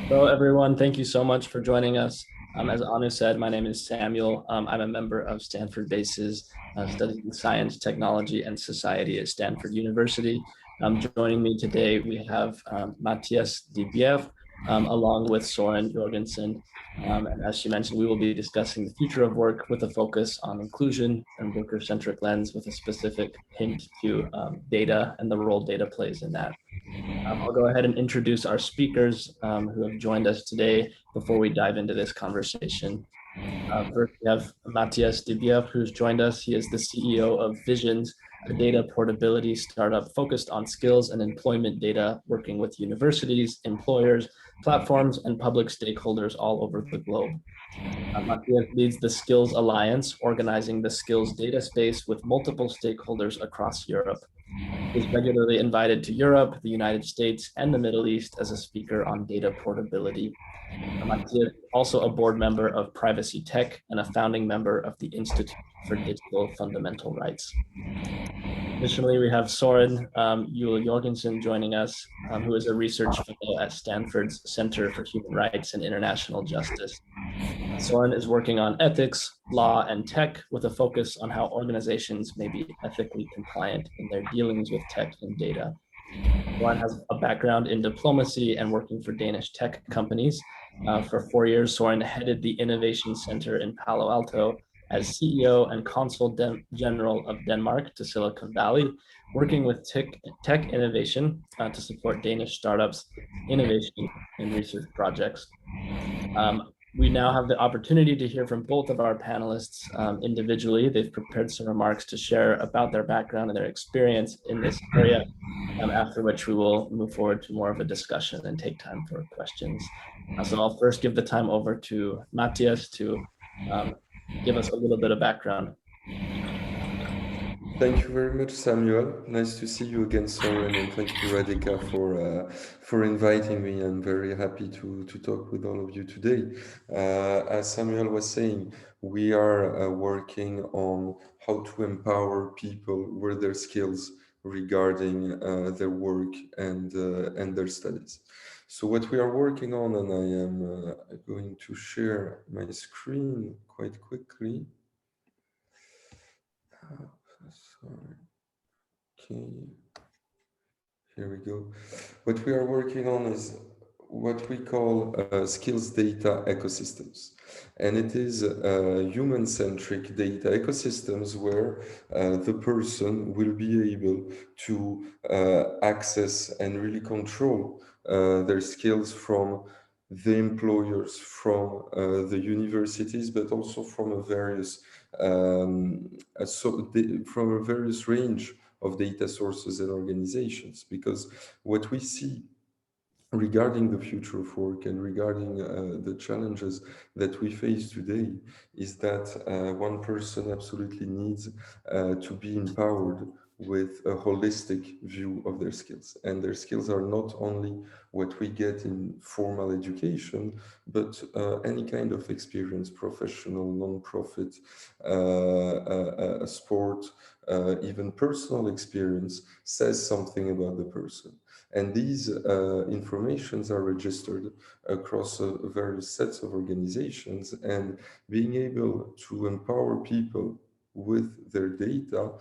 Hello, everyone. Thank you so much for joining us. As Anu said, my name is Samuel. I'm a member of Stanford Base's studying science, technology, and society at Stanford University. Joining me today, we have Matthias Bievre, along with Soren Joregensen. And as she mentioned, we will be discussing the future of work with a focus on inclusion and worker-centric lens with a specific hint to data and the role data plays in that. I'll go ahead and introduce our speakers who have joined us today before we dive into this conversation. First, we have Matthias Bievre, who's joined us. He is the CEO of Visions, a data portability startup focused on skills and employment data, working with universities, employers, platforms, and public stakeholders all over the globe. Matthias leads the Skills Alliance, organizing the skills data space with multiple stakeholders across Europe. He is regularly invited to Europe, the United States, and the Middle East as a speaker on data portability. Matthias is also a board member of Privacy Tech and a founding member of the Institute for Digital Fundamental Rights. Additionally, we have Soren Joregensen joining us, who is a research fellow at Stanford's Center for Human Rights and International Justice. Soren is working on ethics, law, and tech with a focus on how organizations may be ethically compliant in their dealings with tech and data. Soren has a background in diplomacy and working for Danish tech companies. For 4 years, Soren headed the Innovation Center in Palo Alto as CEO and Consul General of Denmark to Silicon Valley, working with tech innovation to support Danish startups, innovation, and research projects. We now have the opportunity to hear from both of our panelists individually. They've prepared some remarks to share about their background and their experience in this area, after which we will move forward to more of a discussion and take time for questions. So I'll first give the time over to Matthias to give us a little bit of background. Thank you very much, Samuel. Nice to see you again, Soren, and thank you, Radhika, for inviting me. I'm very happy to talk with all of you today. As Samuel was saying, we are working on how to empower people with their skills regarding their work and their studies. So what we are working on, and I am going to share my screen quite quickly. Sorry. Okay, here we go. What we are working on is what we call skills data ecosystems. And it is human-centric data ecosystems where the person will be able to access and really control their skills from the employers, from the universities, but also from a various from a various range of data sources and organizations. Because what we see regarding the future of work and regarding the challenges that we face today is that one person absolutely needs to be empowered with a holistic view of their skills. And their skills are not only what we get in formal education, but any kind of experience, professional, non-profit, sport, even personal experience says something about the person. And these informations are registered across various sets of organizations, and being able to empower people with their data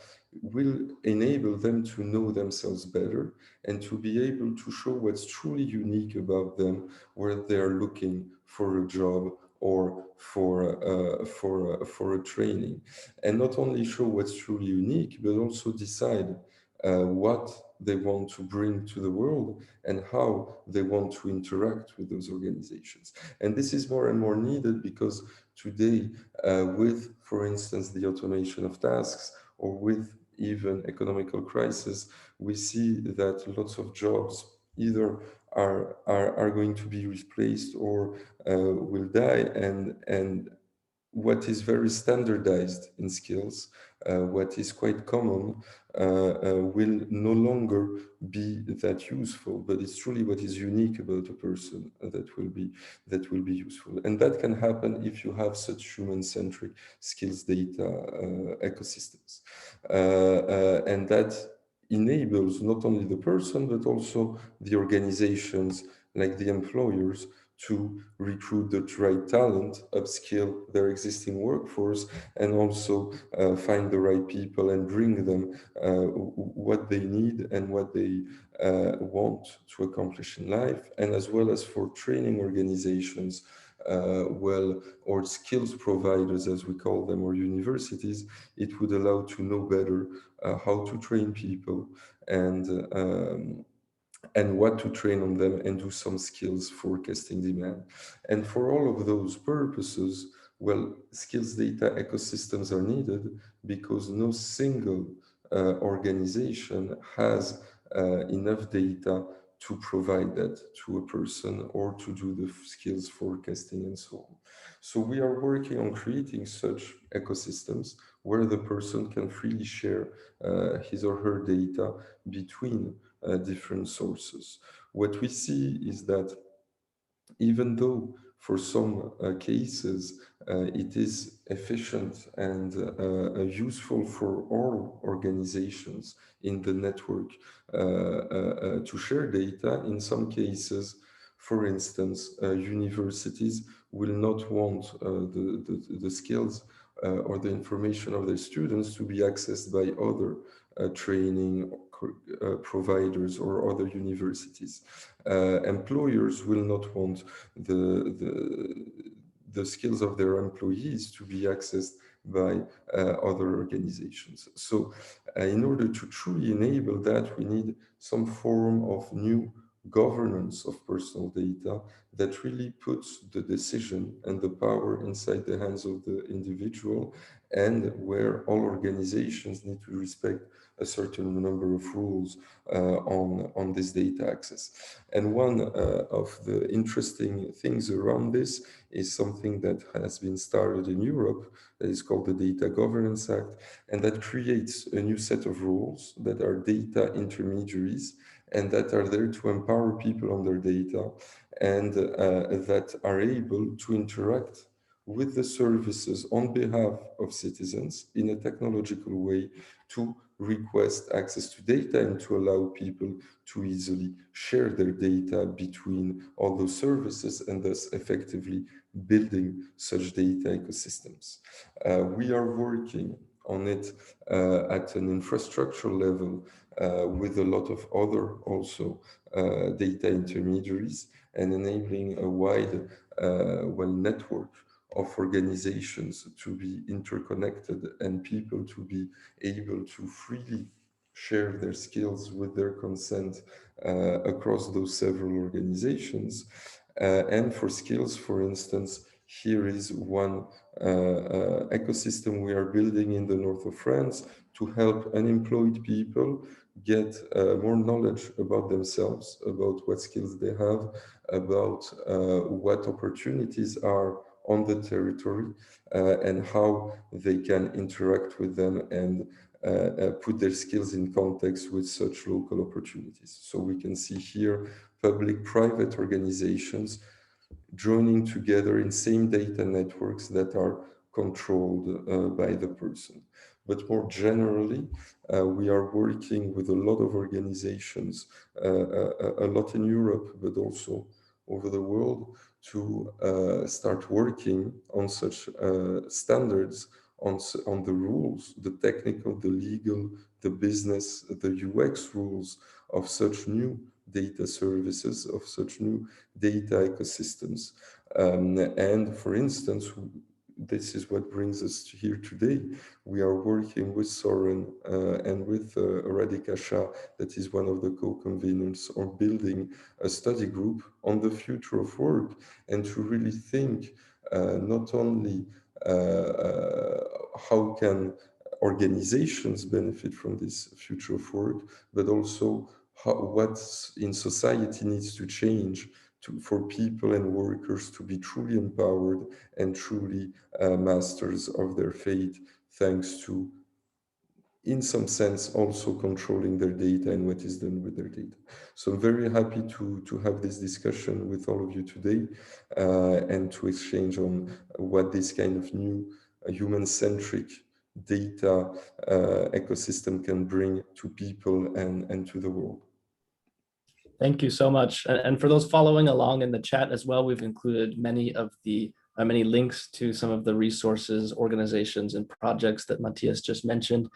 will enable them to know themselves better and to be able to show what's truly unique about them where they're looking for a job or for a training, and not only show what's truly unique, but also decide what they want to bring to the world and how they want to interact with those organizations. And this is more and more needed because today, with, for instance, the automation of tasks or with even economical crisis, we see that lots of jobs either are going to be replaced or will die, and what is very standardized in skills, what is quite common, will no longer be that useful, but it's truly what is unique about a person that will be useful. And that can happen if you have such human-centric skills data ecosystems. And that enables not only the person, but also the organizations like the employers to recruit the right talent, upskill their existing workforce, and also find the right people and bring them what they need and what they want to accomplish in life, and as well as for training organizations, or skills providers, as we call them, or universities. It would allow to know better how to train people and what to train on them, and do some skills forecasting demand. And for all of those purposes, well, skills data ecosystems are needed, because no single organization has enough data to provide that to a person, or to do the skills forecasting and so on. So we are working on creating such ecosystems where the person can freely share his or her data between different sources. What we see is that even though for some cases it is efficient and useful for all organizations in the network to share data, in some cases, for instance, universities will not want the skills or the information of their students to be accessed by other training providers or other universities. Employers will not want the skills of their employees to be accessed by other organizations. So in order to truly enable that, we need some form of new governance of personal data that really puts the decision and the power inside the hands of the individual, and where all organizations need to respect a certain number of rules on this data access. And one of the interesting things around this is something that has been started in Europe, that is called the Data Governance Act, and that creates a new set of rules that are data intermediaries, and that are there to empower people on their data, and that are able to interact with the services on behalf of citizens in a technological way, to request access to data and to allow people to easily share their data between all those services, and thus effectively building such data ecosystems. We are working on it at an infrastructure level with a lot of other also data intermediaries, and enabling a wide network of organizations to be interconnected, and people to be able to freely share their skills with their consent across those several organizations. And for skills, for instance, here is one ecosystem we are building in the north of France to help unemployed people get more knowledge about themselves, about what skills they have, about what opportunities are on the territory, and how they can interact with them, and put their skills in context with such local opportunities. So we can see here public-private organizations joining together in same data networks that are controlled by the person. But more generally, we are working with a lot of organizations, a lot in Europe, but also over the world, to start working on such standards, on the rules, the technical, the legal, the business, the UX rules of such new data services, of such new data ecosystems. And for instance, this is what brings us here today. We are working with Soren and with Radhika Shah, that is one of the co-conveners, on building a study group on the future of work, and to really think not only how can organizations benefit from this future of work, but also what in society needs to change for people and workers to be truly empowered and truly masters of their fate, thanks to, in some sense, also controlling their data and what is done with their data. So I'm very happy to have this discussion with all of you today, and to exchange on what this kind of new human-centric data ecosystem can bring to people and to the world. Thank you so much. And for those following along in the chat as well, we've included many of the many links to some of the resources, organizations, and projects that Matthias just mentioned.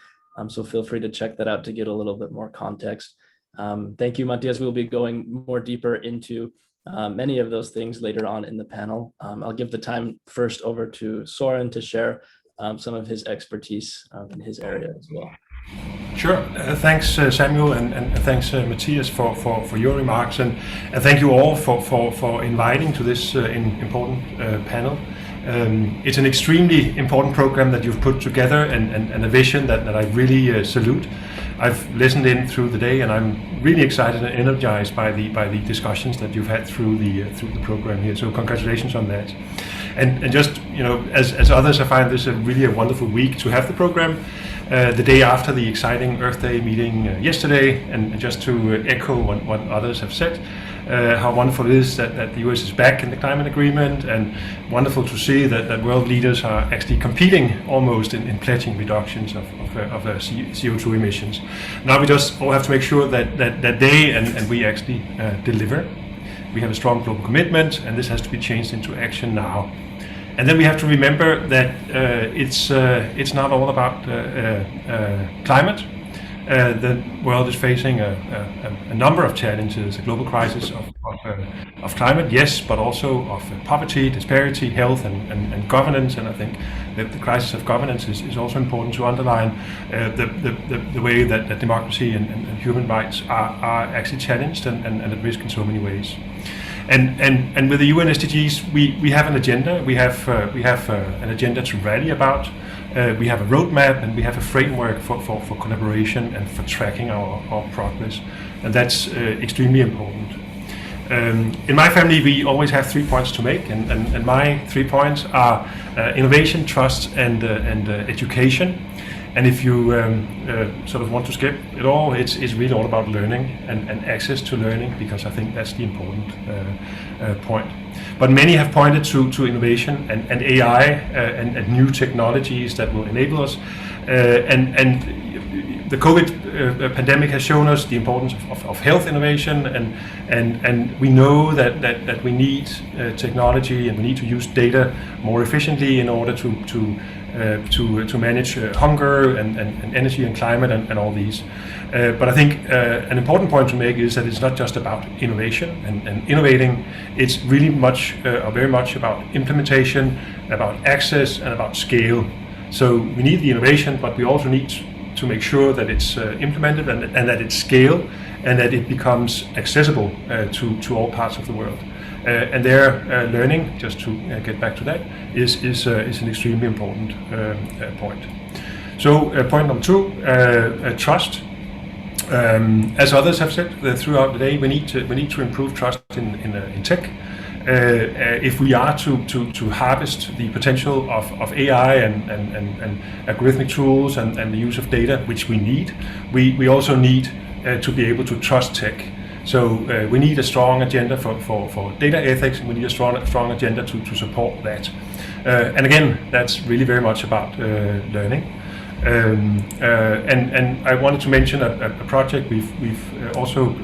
So feel free to check that out to get a little bit more context. Thank you, Matthias. We'll be going more deeper into many of those things later on in the panel. I'll give the time first over to Soren to share some of his expertise in his area as well. Sure. Thanks, Samuel, and thanks, Matthias, for your remarks, and thank you all for inviting to this important panel. It's an extremely important program that you've put together, and a vision that I really salute. I've listened in through the day, and I'm really excited and energized by the discussions that you've had through the program here. So congratulations on that. And just, you know, as others, I find this really a wonderful week to have the program. The day after the exciting Earth Day meeting yesterday, and just to echo what others have said, how wonderful it is that the US is back in the climate agreement, and wonderful to see that world leaders are actually competing almost in pledging reductions of CO2 emissions. Now we just all have to make sure that they and we actually deliver. We have a strong global commitment, and this has to be changed into action now. And then we have to remember that it's not all about climate. The world is facing a number of challenges: a global crisis of climate, yes, but also of poverty, disparity, health, and governance. And I think that the crisis of governance is also important to underline the way that democracy and human rights are actually challenged and at risk in so many ways. And with the UN SDGs, we have an agenda. We have an agenda to rally about. We have a roadmap, and we have a framework for collaboration and for tracking our progress, and that's extremely important. In my family, we always have 3 points to make, and my 3 points are innovation, trust, and education. And if you sort of want to skip it all, it's really all about learning and access to learning, because I think that's the important point. But many have pointed to innovation and AI and new technologies that will enable us. And the COVID pandemic has shown us the importance of health innovation, and we know that we need technology, and we need to use data more efficiently in order to manage hunger and energy and climate and all these. But I think an important point to make is that it's not just about innovation and innovating. It's really much, or very much, about implementation, about access, and about scale. So we need the innovation, but we also need to make sure that it's implemented and that it's scale, and that it becomes accessible to all parts of the world. And their learning, just to get back to that, is an extremely important point. So point number 2, trust. As others have said throughout the day, we need to improve trust in tech. If we are to harvest the potential of AI and algorithmic tools and the use of data, which we need, we also need to be able to trust tech. So we need a strong agenda for data ethics, and we need a strong agenda to support that. And again, that's really very much about learning. And I wanted to mention a project we've also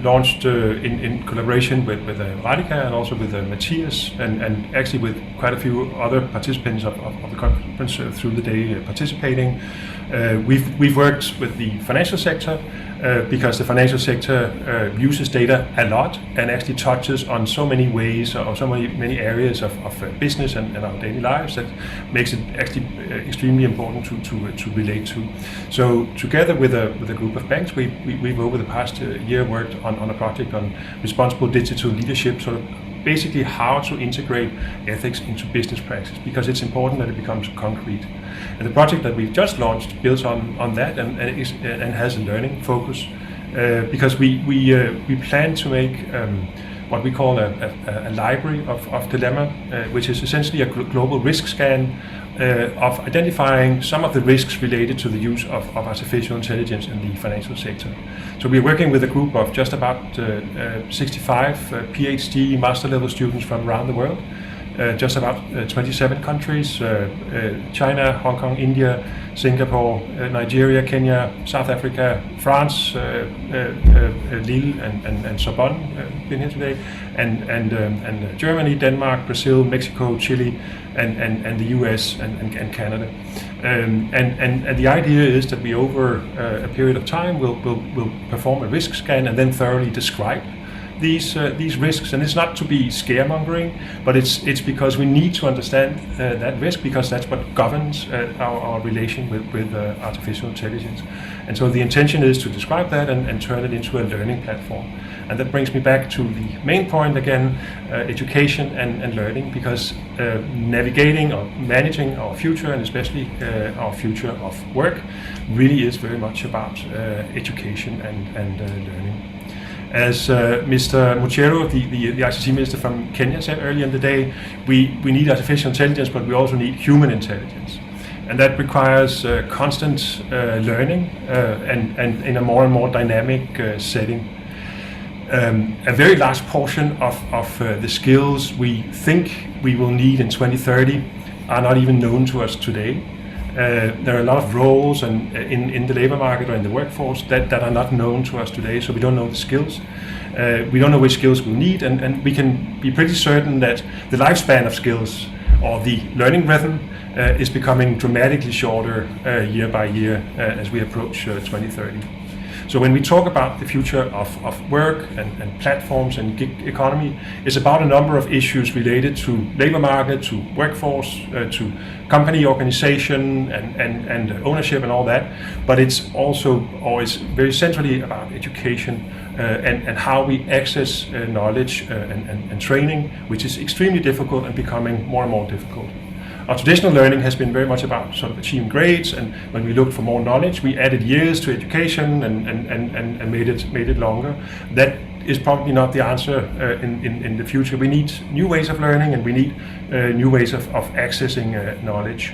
launched in collaboration with Radika, and also with Matthias, and actually with quite a few other participants of the conference through the day participating. We've worked with the financial sector because the financial sector uses data a lot and actually touches on so many ways, or so many areas of business and our daily lives, that makes it actually extremely important to relate to. So together with a group of banks, we've over the past year worked on a project on responsible digital leadership, sort of basically how to integrate ethics into business practice, because it's important that it becomes concrete. And the project that we've just launched builds on that and has a learning focus, because we plan to make what we call a library of dilemma, which is essentially a global risk scan of identifying some of the risks related to the use of artificial intelligence in the financial sector. So we're working with a group of just about 65 PhD master level students from around the world, just about 27 countries, China, Hong Kong, India, Singapore, Nigeria, Kenya, South Africa, France, Lille and Sorbonne been here today, and Germany, Denmark, Brazil, Mexico, Chile, and the US and Canada. And the idea is that we, over a period of time, will perform a risk scan and then thoroughly describe these risks. And it's not to be scaremongering, but it's because we need to understand that risk, because that's what governs our relation with artificial intelligence. And so the intention is to describe that and turn it into a learning platform. And that brings me back to the main point again, education and learning, because navigating or managing our future, and especially our future of work, really is very much about education and learning. As Mr. Muchero, the ICT minister from Kenya, said earlier in the day, we need artificial intelligence, but we also need human intelligence. And that requires constant learning and in a more and more dynamic setting. A very large portion of the skills we think we will need in 2030 are not even known to us today. There are a lot of roles in the labor market or in the workforce that are not known to us today, so we don't know the skills. We don't know which skills we'll need, and we can be pretty certain that the lifespan of skills, or the learning rhythm, is becoming dramatically shorter year by year as we approach 2030. So when we talk about the future of work and platforms and gig economy, it's about a number of issues related to labor market, to workforce, to company organization and ownership and all that. But it's also always very centrally about education and how we access knowledge and training, which is extremely difficult and becoming more and more difficult. Our traditional learning has been very much about sort of achieving grades, and when we looked for more knowledge, we added years to education and made it longer. That is probably not the answer in the future. We need new ways of learning, and we need new ways of accessing knowledge.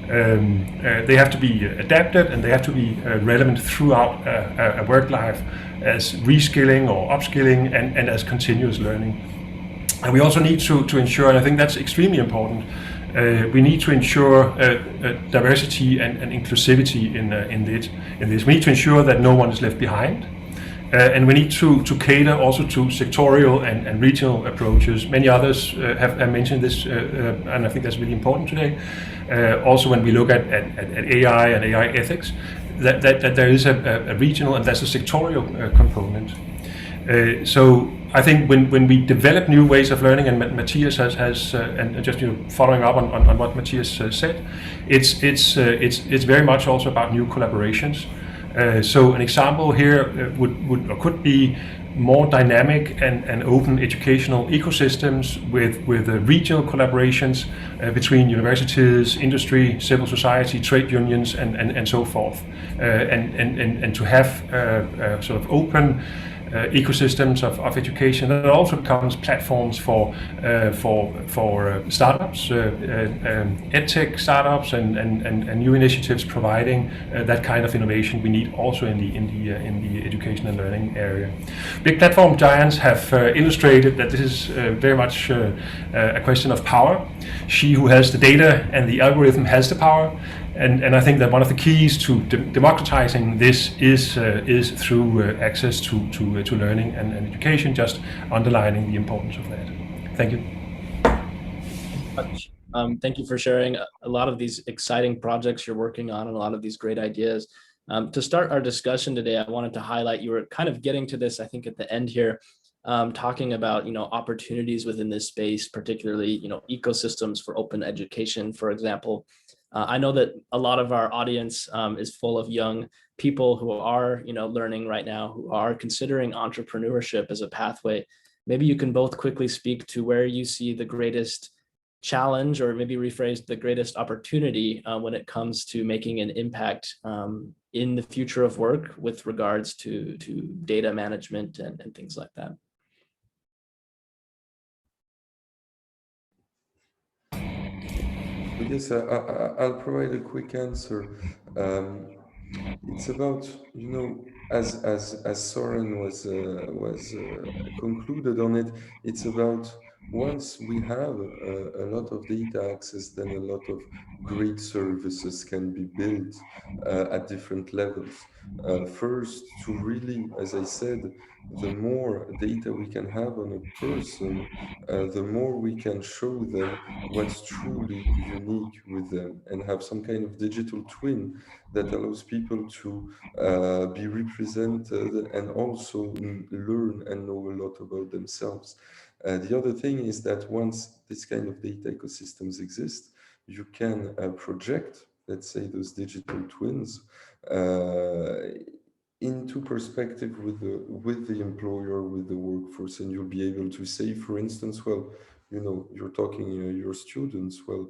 They have to be adapted, and they have to be relevant throughout a work life, as reskilling or upskilling and as continuous learning. And we also need to ensure, and I think that's extremely important, we need to ensure diversity and inclusivity in this. We need to ensure that no one is left behind. And we need to cater also to sectorial and regional approaches. Many others have mentioned this, and I think that's really important today. Also, when we look at AI and AI ethics, that there is a regional and there's a sectorial component. So I think when we develop new ways of learning, and Matthias has and just following up on what Matthias said, it's very much also about new collaborations. So an example here would or could be more dynamic and open educational ecosystems with regional collaborations between universities, industry, civil society, trade unions, and so forth, and to have sort of open ecosystems of education that also becomes platforms for startups, edtech startups, and new initiatives providing that kind of innovation we need also in the education and learning area. Big platform giants have illustrated that this is very much a question of power. She who has the data and the algorithm has the power. And I think that one of the keys to democratizing this is through access to learning and education, just underlining the importance of that. Thank you. Thank you for sharing a lot of these exciting projects you're working on and a lot of these great ideas. To start our discussion today, I wanted to highlight, you were kind of getting to this, I think, at the end here, talking about opportunities within this space, particularly ecosystems for open education, for example. I know that a lot of our audience is full of young people who are learning right now, who are considering entrepreneurship as a pathway. Maybe you can both quickly speak to where you see the greatest challenge, or maybe rephrase the greatest opportunity when it comes to making an impact in the future of work with regards to data management and things like that. Yes, I'll provide a quick answer. It's about, as Soren was concluded on it. It's about once we have a lot of data access, then a lot of great services can be built at different levels. First, to really, as I said, the more data we can have on a person, the more we can show them what's truly unique with them and have some kind of digital twin that allows people to be represented and also learn and know a lot about themselves. The other thing is that once this kind of data ecosystems exist, you can project, let's say, those digital twins uh, into perspective with the employer, with the workforce, and you'll be able to say, for instance, well, you know, you're talking your students, well,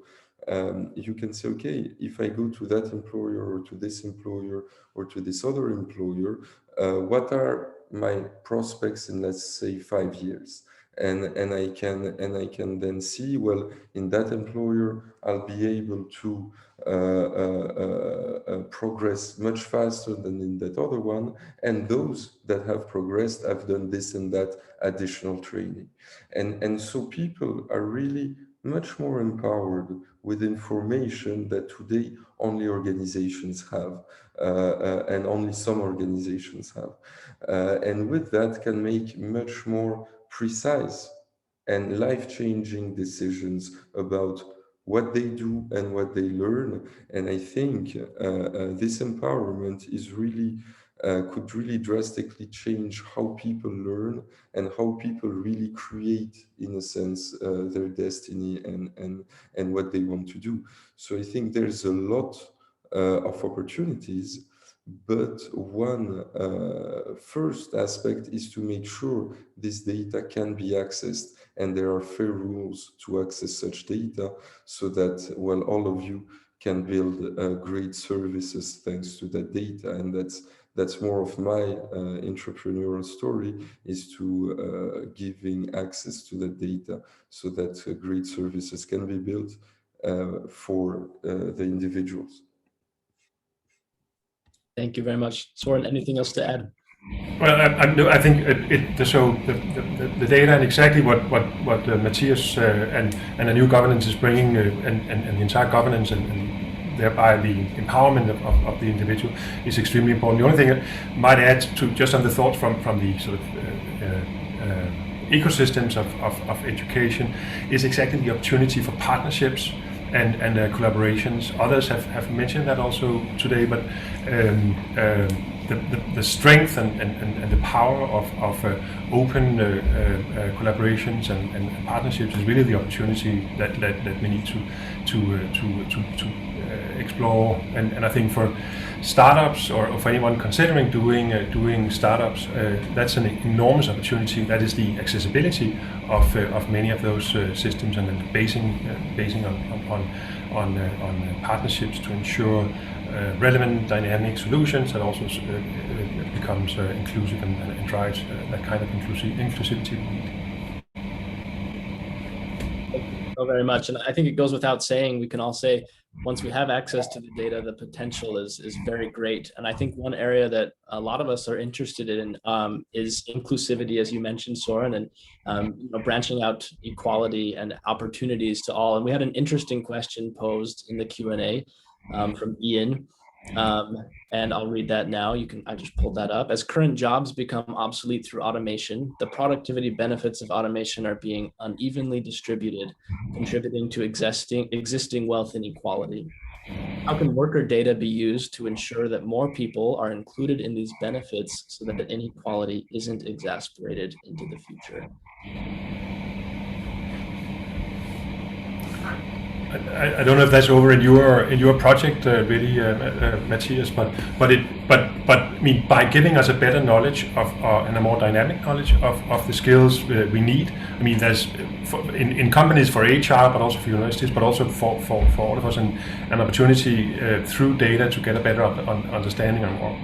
you can say, okay, if I go to that employer or to this employer or to this other employer, what are my prospects in, let's say, 5 years? And I can then see, well, in that employer I'll be able to progress much faster than in that other one, and those that have progressed have done this and that additional training, and so people are really much more empowered with information that today only organizations have, and only some organizations have, and with that can make much more precise and life-changing decisions about what they do and what they learn. And I think this empowerment is really could really drastically change how people learn and how people really create, in a sense, their destiny and what they want to do. So I think there's a lot of opportunities. But one first aspect is to make sure this data can be accessed and there are fair rules to access such data so that, well, all of you can build great services thanks to that data. And that's more of my entrepreneurial story, is to giving access to that data so that great services can be built for the individuals. Thank you very much. Soren, anything else to add? Well, I think so the data and exactly what Matthias and the new governance is bringing, and the entire governance and thereby the empowerment of the individual is extremely important. The only thing I might add to just on the thoughts from the sort of ecosystems of education is exactly the opportunity for partnerships and collaborations. Others have mentioned that also today, but the strength and the power of open collaborations and partnerships is really the opportunity that we need to explore. And I think for startups or for anyone considering doing startups, that's an enormous opportunity. That is the accessibility of many of those systems, and then basing on partnerships to ensure relevant dynamic solutions that also becomes inclusive and drives that kind of inclusivity we need. Thank you very much. And I think it goes without saying, we can all say, once we have access to the data, the potential is very great. And I think one area that a lot of us are interested in is inclusivity, as you mentioned, Soren, and branching out equality and opportunities to all. And we had an interesting question posed in the Q&A from Ian. And I'll read that now. I just pulled that up. As current jobs become obsolete through automation, the productivity benefits of automation are being unevenly distributed, contributing to existing wealth inequality. How can worker data be used to ensure that more people are included in these benefits so that inequality isn't exacerbated into the future? I don't know if that's over in your project, really, Matthias. But I mean, by giving us a better knowledge of and a more dynamic knowledge of the skills we need. I mean, there's in companies for HR, but also for universities, but also for all of us, an opportunity through data to get a better understanding or more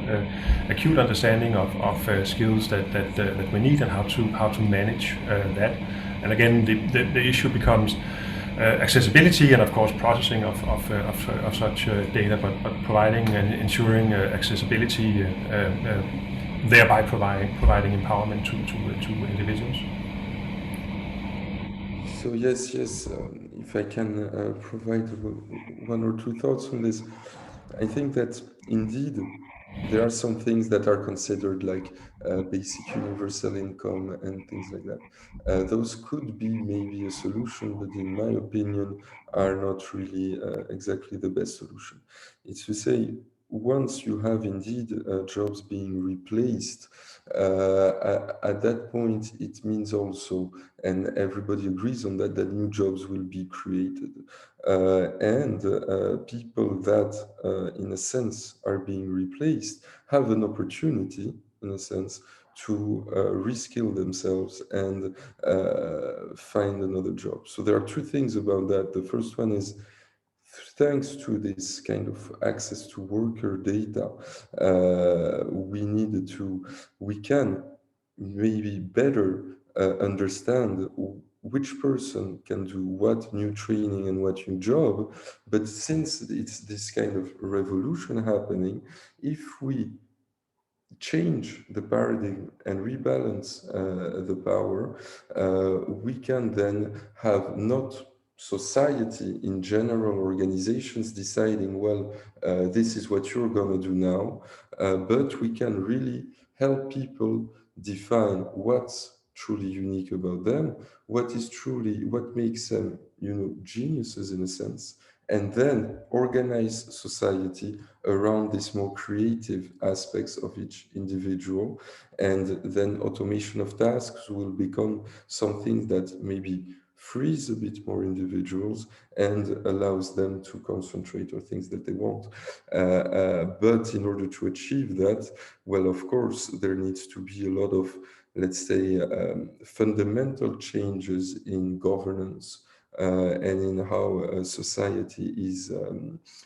acute understanding of skills that we need and how to manage that. And again, the issue becomes accessibility and of course processing of such data, but providing and ensuring accessibility, thereby providing empowerment to individuals. So yes, if I can provide one or two thoughts on this, I think that indeed there are some things that are considered like basic universal income and things like that. Those could be maybe a solution, but in my opinion, are not really exactly the best solution. It's to say, once you have indeed jobs being replaced, at that point, it means also, and everybody agrees on that, that new jobs will be created. And people that, in a sense, are being replaced have an opportunity, in a sense, to reskill themselves and find another job. So there are two things about that. The first one is, thanks to this kind of access to worker data, we can maybe better understand which person can do what new training and what new job. But since it's this kind of revolution happening, if we change the paradigm and rebalance the power, we can then have not society in general, organizations deciding, well, this is what you're going to do now, but we can really help people define what's truly unique about them, what makes them, geniuses in a sense, and then organize society around these more creative aspects of each individual. And then automation of tasks will become something that maybe frees a bit more individuals and allows them to concentrate on things that they want. But in order to achieve that, well, of course, there needs to be a lot of, let's say, fundamental changes in governance and in how society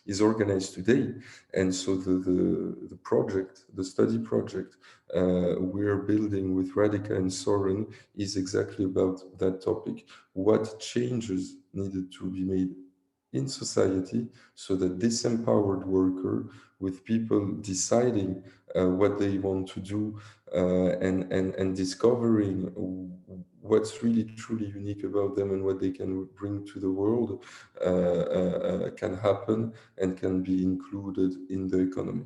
is organized today. And so the project, the study project we're building with Radhika and Soren is exactly about that topic. What changes needed to be made in society so that this empowered worker, with people deciding what they want to do and discovering what's really truly unique about them and what they can bring to the world, can happen and can be included in the economy.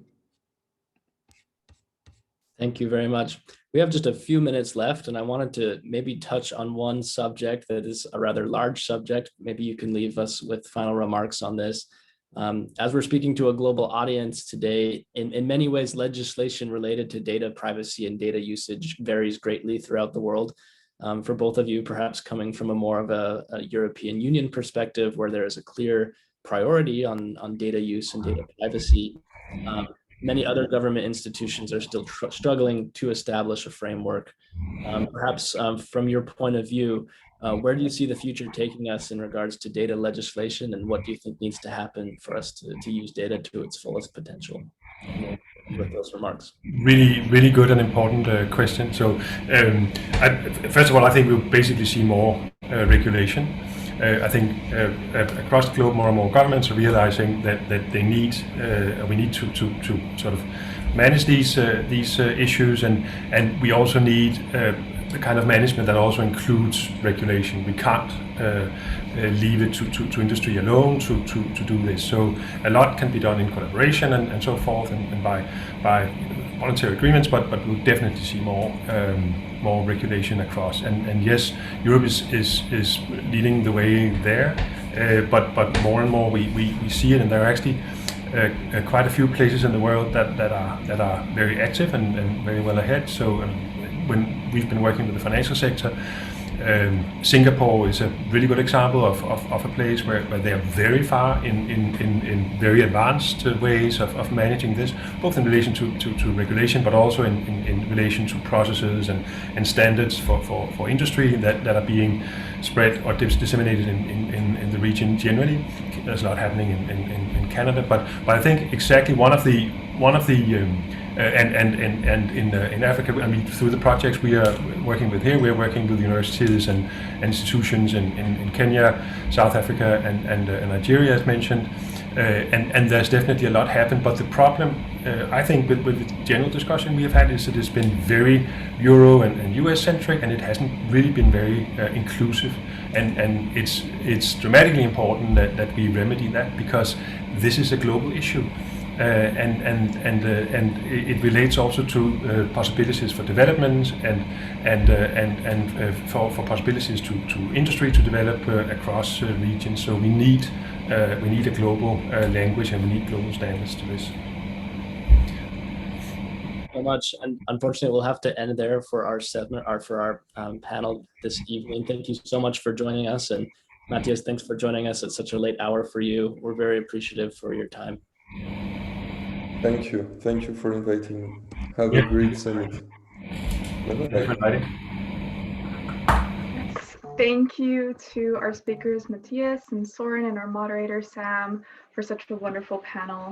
Thank you very much. We have just a few minutes left, and I wanted to maybe touch on one subject that is a rather large subject. Maybe you can leave us with final remarks on this. As we're speaking to a global audience today, in many ways, legislation related to data privacy and data usage varies greatly throughout the world. For both of you, perhaps coming from a more of a European Union perspective, where there is a clear priority on data use and data privacy, many other government institutions are still struggling to establish a framework. Perhaps from your point of view, where do you see the future taking us in regards to data legislation, and what do you think needs to happen for us to use data to its fullest potential? With those remarks. Really good and important question. So first of all, I think we'll basically see more regulation. I think across the globe, more and more governments are realizing that we need to sort of manage these issues, and we also need the kind of management that also includes regulation. We can't leave it to industry alone to do this. So a lot can be done in collaboration and so forth, and by voluntary agreements, but we'll definitely see more regulation across. And yes, Europe is leading the way there, but more and more we see it, and there are actually quite a few places in the world that are very active and very well ahead. So when we've been working with the financial sector, Singapore is a really good example of a place where they are very far in very advanced ways of managing this, both in relation to regulation, but also in relation to processes and standards for industry that are being spread or disseminated in the region generally. There's a lot happening in Canada, but I think exactly one of the and in Africa, I mean, through the projects we are working with here, we are working with universities and institutions in Kenya, South Africa, and Nigeria, as mentioned, and there's definitely a lot happened. But the problem I think with the general discussion we have had is that it's been very Euro and US centric, and it hasn't really been very inclusive. And it's dramatically important that we remedy that, because this is a global issue. And it relates also to possibilities for development and for possibilities to industry to develop across regions. So we need a global language, and we need global standards to this. So much, and unfortunately we'll have to end there for our segment or for our panel this evening. Thank you so much for joining us, and Matthias, thanks for joining us at such a late hour for you. We're very appreciative for your time. Thank you for inviting me. Have a great summit. Bye-bye. Thank you to our speakers Matthias and Soren, and our moderator Sam, for such a wonderful panel.